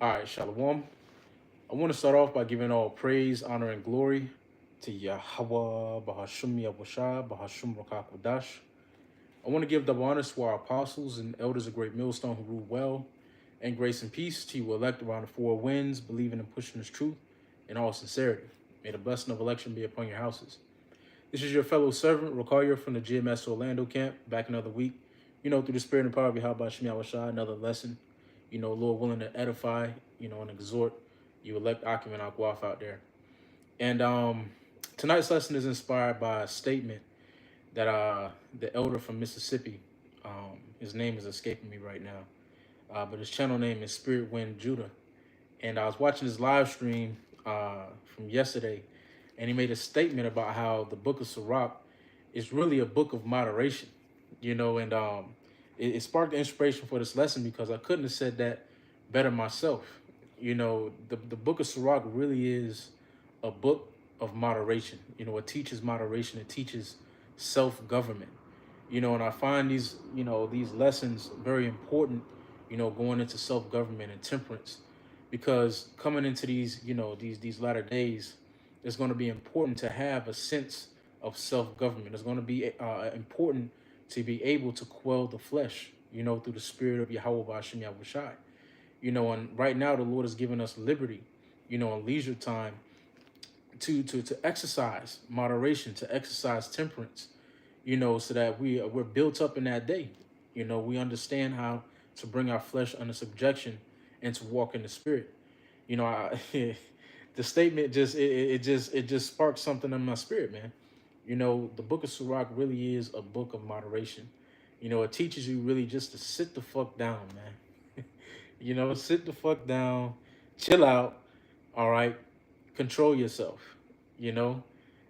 All right, Shalom. I want to start off by giving all praise, honor, and glory to Yahweh, Bahashum Yahushua, Bahashum Rakakwadash. I want to give double honors to our apostles and elders of Great Millstone who rule well, and grace and peace to you elect around the four winds, believing and pushing this truth in all sincerity. May the blessing of election be upon your houses. This is your fellow servant, Rakaria from the GMS Orlando camp, back another week. Through the spirit and power of Yahweh Shem Yahushua, another lesson. Lord willing to edify, and exhort you elect Akim and Akwaf out there. And tonight's lesson is inspired by a statement that the elder from Mississippi, his name is escaping me right now, but his channel name is Spirit Wind Judah. And I was watching his live stream from yesterday, and he made a statement about how the book of Sirach is really a book of moderation, and it sparked the inspiration for this lesson because I couldn't have said that better myself. The book of Sirach really is a book of moderation. It teaches moderation. It teaches self-government. And I find these lessons very important, going into self-government and temperance, because coming into these latter days, it's going to be important to have a sense of self-government. It's going to be important to be able to quell the flesh, through the spirit of Yahweh Ba'ashem Yahushai. And right now the Lord has given us liberty, and leisure time to exercise moderation, to exercise temperance, so that we're built up in that day. We understand how to bring our flesh under subjection and to walk in the spirit. The statement just sparked something in my spirit, man. The book of Sirach really is a book of moderation. It teaches you really just to sit the fuck down, man. Sit the fuck down, chill out, all right, control yourself. It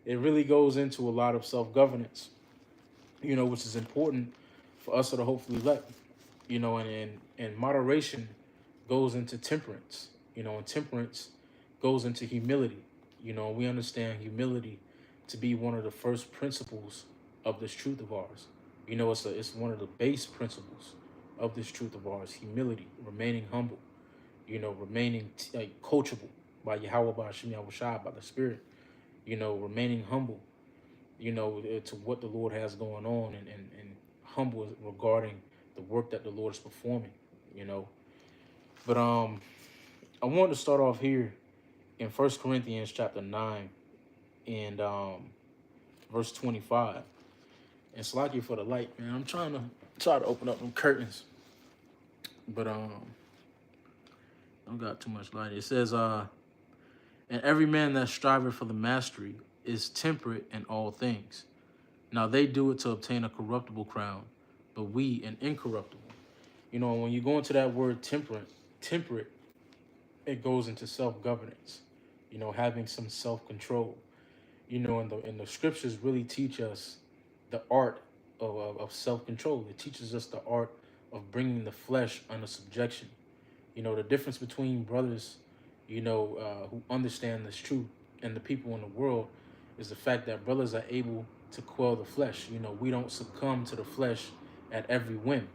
really goes into a lot of self-governance, which is important for us that are hopefully elect, and moderation goes into temperance, and temperance goes into humility. We understand humility to be one of the first principles of this truth of ours. It's one of the base principles of this truth of ours: humility, remaining humble, remaining coachable by Yahweh, by Hashem Yahushua, by the Spirit, remaining humble, to what the Lord has going on, and humble regarding the work that the Lord is performing, But I want to start off here in 1 Corinthians chapter 9 and verse 25. And slack you for the light, man. I'm trying to open up them curtains, but don't got too much light. It says, and every man that striveth for the mastery is temperate in all things. Now they do it to obtain a corruptible crown, but we an incorruptible. When you go into that word temperate, it goes into self-governance, having some self-control. And the scriptures really teach us the art of self-control. It teaches us the art of bringing the flesh under subjection. The difference between brothers, who understand this truth and the people in the world is the fact that brothers are able to quell the flesh. We don't succumb to the flesh at every whim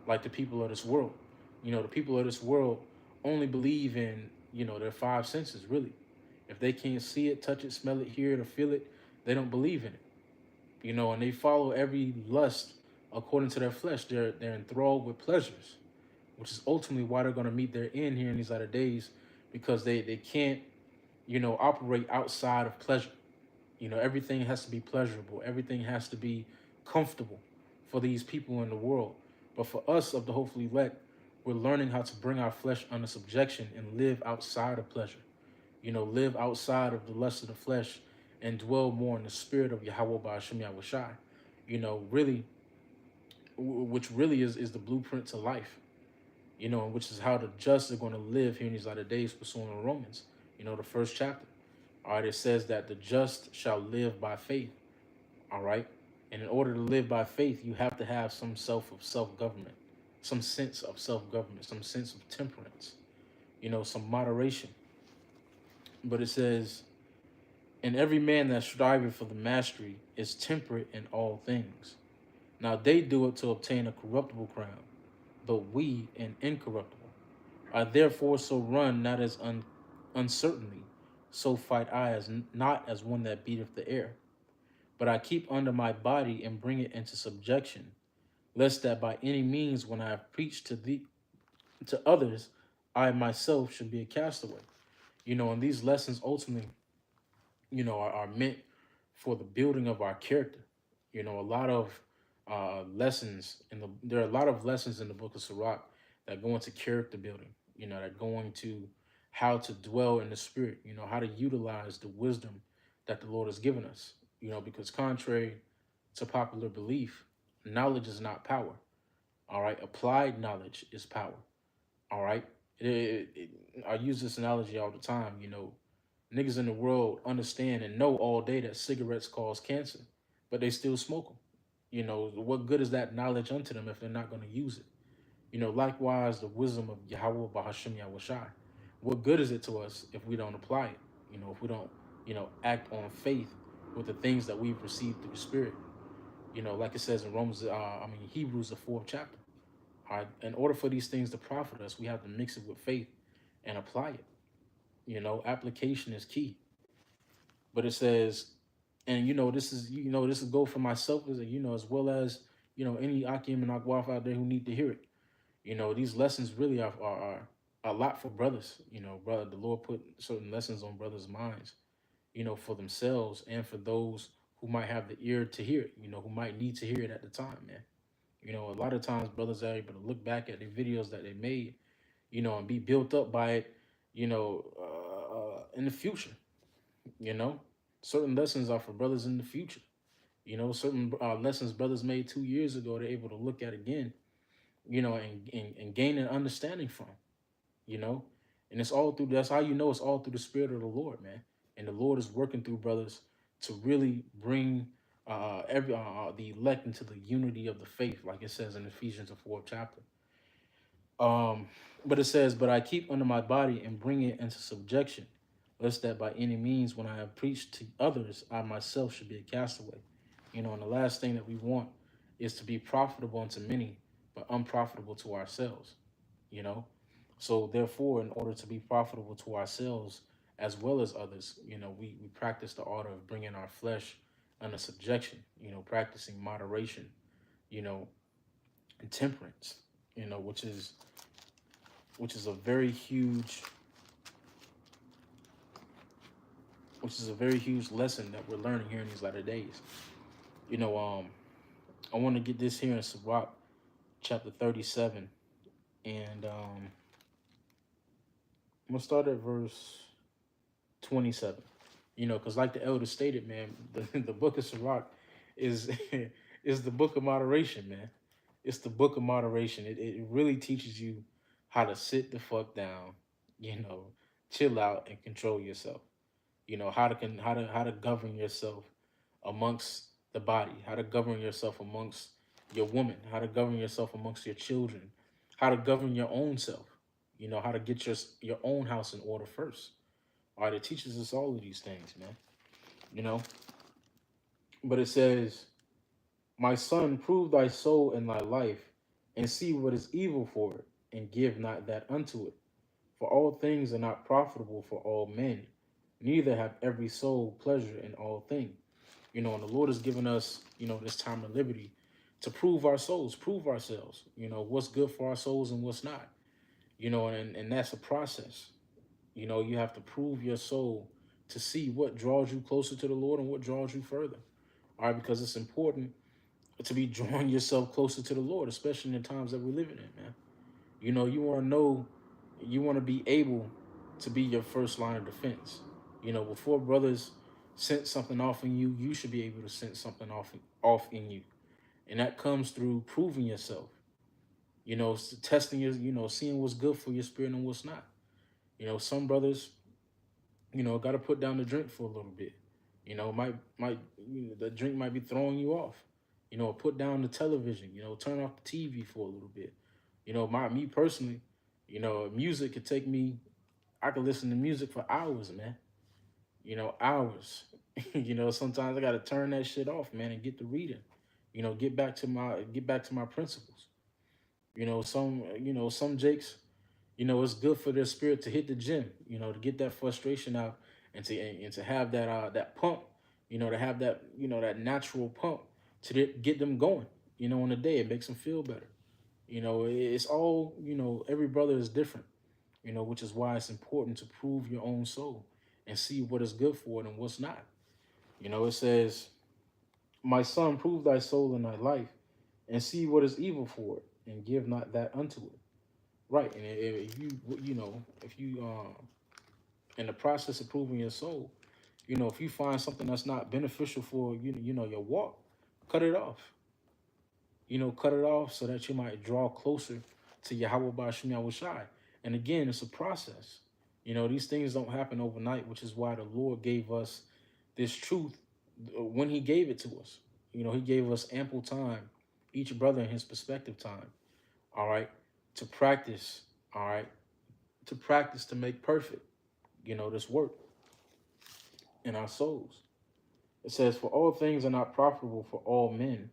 like the people of this world. The people of this world only believe in, their five senses, really. If they can't see it, touch it, smell it, hear it, or feel it, they don't believe in it. And they follow every lust according to their flesh. They're enthralled with pleasures, which is ultimately why they're going to meet their end here in these latter days, because they can't, operate outside of pleasure. Everything has to be pleasurable. Everything has to be comfortable for these people in the world. But for us of the hopefully elect, we're learning how to bring our flesh under subjection and live outside of pleasure. Live outside of the lust of the flesh and dwell more in the spirit of Yahweh Ba'ashem Yahushai. Really, which really is the blueprint to life. And which is how the just are going to live here in these latter days, pursuing the Romans. The first chapter. All right, it says that the just shall live by faith. All right. And in order to live by faith, you have to have some self-government, some sense of self-government, some sense of temperance, some moderation. But it says, and every man that striveth for the mastery is temperate in all things. Now they do it to obtain a corruptible crown, but we an incorruptible. I therefore so run, not as uncertainly, so fight I as not as one that beateth the air. But I keep under my body and bring it into subjection, lest that by any means, when I have preached to others, I myself should be a castaway. And these lessons ultimately, are meant for the building of our character. A lot of lessons there are a lot of lessons in the book of Sirach that go into character building. That go into how to dwell in the spirit. How to utilize the wisdom that the Lord has given us. Because contrary to popular belief, knowledge is not power. All right, applied knowledge is power. All right, I use this analogy all the time. Niggas in the world understand and know all day that cigarettes cause cancer, but they still smoke them. What good is that knowledge unto them if they're not going to use it? Likewise, the wisdom of Yahweh Bahashim Yahushai. What good is it to us if we don't apply it? If we don't, act on faith with the things that we've received through the Spirit. Like it says in Hebrews, the 4th chapter. All right, in order for these things to profit us, we have to mix it with faith and apply it. Application is key. But it says, and this is go for myself as well as any Akim and Akwaf out there who need to hear it. These lessons really are a lot for brothers. Brother, the Lord put certain lessons on brothers' minds, for themselves and for those who might have the ear to hear it, who might need to hear it at the time, man. A lot of times brothers are able to look back at the videos that they made, and be built up by it, in the future. You know, certain lessons are for brothers in the future. Certain lessons brothers made 2 years ago, they're able to look at again, and gain an understanding from, you know, and that's how it's all through the Spirit of the Lord, man. And the Lord is working through brothers to really bring every the elect into the unity of the faith, like it says in Ephesians, the 4th chapter. But it says, but I keep under my body and bring it into subjection, lest that by any means, when I have preached to others, I myself should be a castaway. And the last thing that we want is to be profitable unto many, but unprofitable to ourselves. You know, so therefore, in order to be profitable to ourselves as well as others, we practice the art of bringing our flesh under subjection. Practicing moderation. You know, and temperance. Which is a very huge lesson that we're learning here in these latter days. I want to get this here in Sirach chapter 37, and I'm gonna start at verse 27. Because like the elder stated, man, the book of Sirach is is the book of moderation, man. It's the book of moderation. It really teaches you how to sit the fuck down, chill out and control yourself. How to govern yourself amongst the body, how to govern yourself amongst your woman, how to govern yourself amongst your children, how to govern your own self, how to get your own house in order first. All right, it teaches us all of these things, man. You know, but it says, "My son, prove thy soul and thy life, and see what is evil for it, and give not that unto it. For all things are not profitable for all men, neither have every soul pleasure in all things." And the Lord has given us, this time of liberty to prove our souls, prove ourselves, what's good for our souls and what's not, and that's a process. You have to prove your soul to see what draws you closer to the Lord and what draws you further. All right, because it's important to be drawing yourself closer to the Lord, especially in the times that we're living in, man. You want to be able to be your first line of defense. Before brothers sense something off in you, you should be able to sense something off in you. And that comes through proving yourself, testing your, seeing what's good for your spirit and what's not. Some brothers, got to put down the drink for a little bit. Might the drink might be throwing you off. Put down the television. Turn off the TV for a little bit. Me personally, music could take me. I could listen to music for hours, man. Hours. Sometimes I got to turn that shit off, man, and get to reading. Get back to my principles. Some Jakes, It's good for their spirit to hit the gym, to get that frustration out, and to have that pump, to have that, that natural pump to get them going, in the day. It makes them feel better. It's all, every brother is different, which is why it's important to prove your own soul and see what is good for it and what's not. It says, my son, prove thy soul in thy life and see what is evil for it, and give not that unto it. Right. And if you in the process of proving your soul, if you find something that's not beneficial for your walk, cut it off. Cut it off so that you might draw closer to Yahweh Ba'Shem Yahushai. And again, it's a process. These things don't happen overnight, which is why the Lord gave us this truth when he gave it to us. He gave us ample time, each brother in his perspective time, all right, to practice, all right, to practice to make perfect, this work in our souls. It says, for all things are not profitable for all men,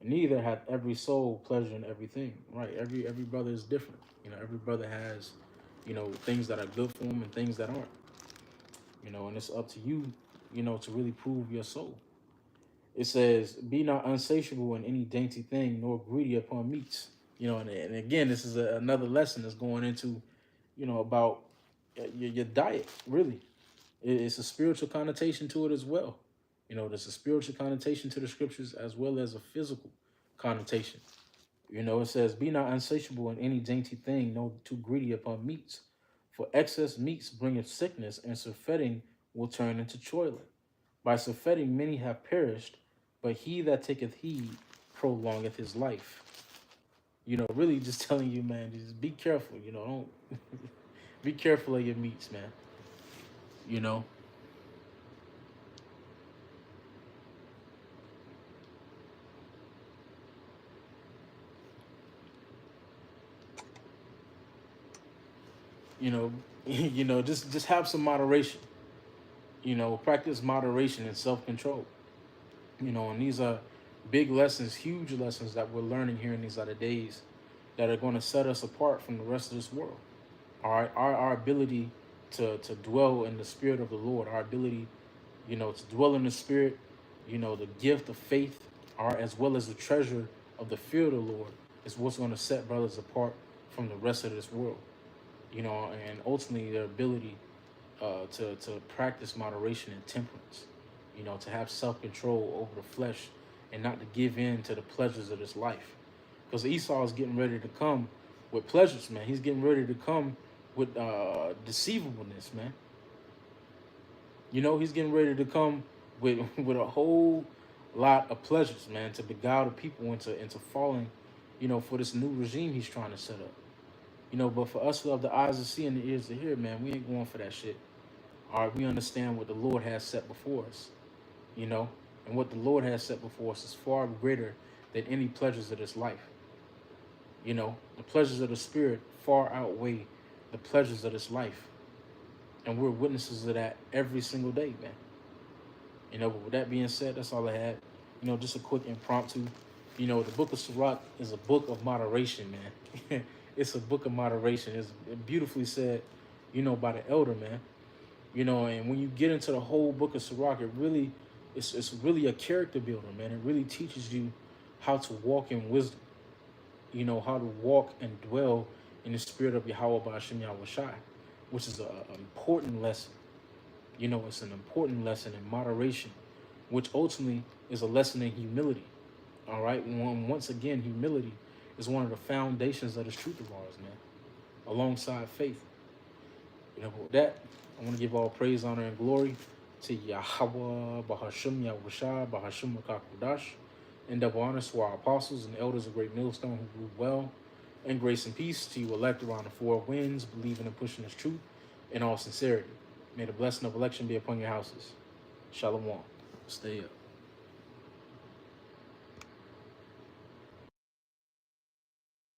neither hath every soul pleasure in everything. Right. Every brother is different. Every brother has, things that are good for him and things that aren't. And it's up to you, to really prove your soul. It says, be not unsatiable in any dainty thing, nor greedy upon meats. And again, this is another lesson that's going into, about your diet, really. It's a spiritual connotation to it as well. There's a spiritual connotation to the scriptures as well as a physical connotation. It says, be not unsatiable in any dainty thing, nor too greedy upon meats. For excess meats bringeth sickness, and surfeiting will turn into toilet. By surfeiting many have perished, but he that taketh heed prolongeth his life. Really just telling you, man, just be careful. Don't be careful of your meats, man. you know you know just have some moderation. Practice moderation and self-control. And these are big lessons, huge lessons that we're learning here in these other days that are going to set us apart from the rest of this world. All right, our ability to dwell in the spirit of the Lord, our ability, to dwell in the spirit, the gift of faith, as well as the treasure of the fear of the Lord, is what's going to set brothers apart from the rest of this world. And ultimately their ability to practice moderation and temperance, to have self-control over the flesh and not to give in to the pleasures of this life. Because Esau is getting ready to come with pleasures, man. He's getting ready to come with deceivableness, man. He's getting ready to come with with a whole lot of pleasures, man, to beguile the people into falling, for this new regime he's trying to set up. But for us who have the eyes to see and the ears to hear, man, we ain't going for that shit. All right, we understand what the Lord has set before us, and what the Lord has set before us is far greater than any pleasures of this life. The pleasures of the spirit far outweigh the pleasures of this life. And we're witnesses of that every single day, man. But with that being said, that's all I had. Just a quick impromptu. The book of Sirach is a book of moderation, man. It's a book of moderation. It's beautifully said, by the elder, man. And when you get into the whole book of Sirach, it's really a character builder, man. It really teaches you how to walk in wisdom. How to walk and dwell in the spirit of Yahweh Ba'Shem Yahushai, which is an important lesson. It's an important lesson in moderation, which ultimately is a lesson in humility. All right. Once again, humility is one of the foundations of this truth of ours, man, alongside faith. With that, I want to give all praise, honor, and glory to Yahweh Ba'Shem Yahushai, Ba'Shem Rakakudash, and double honors to our apostles and elders of Great Millstone who grew well, and grace and peace to you elect around the four winds, believing and pushing this truth in all sincerity. May the blessing of election be upon your houses. Shalom. Stay up.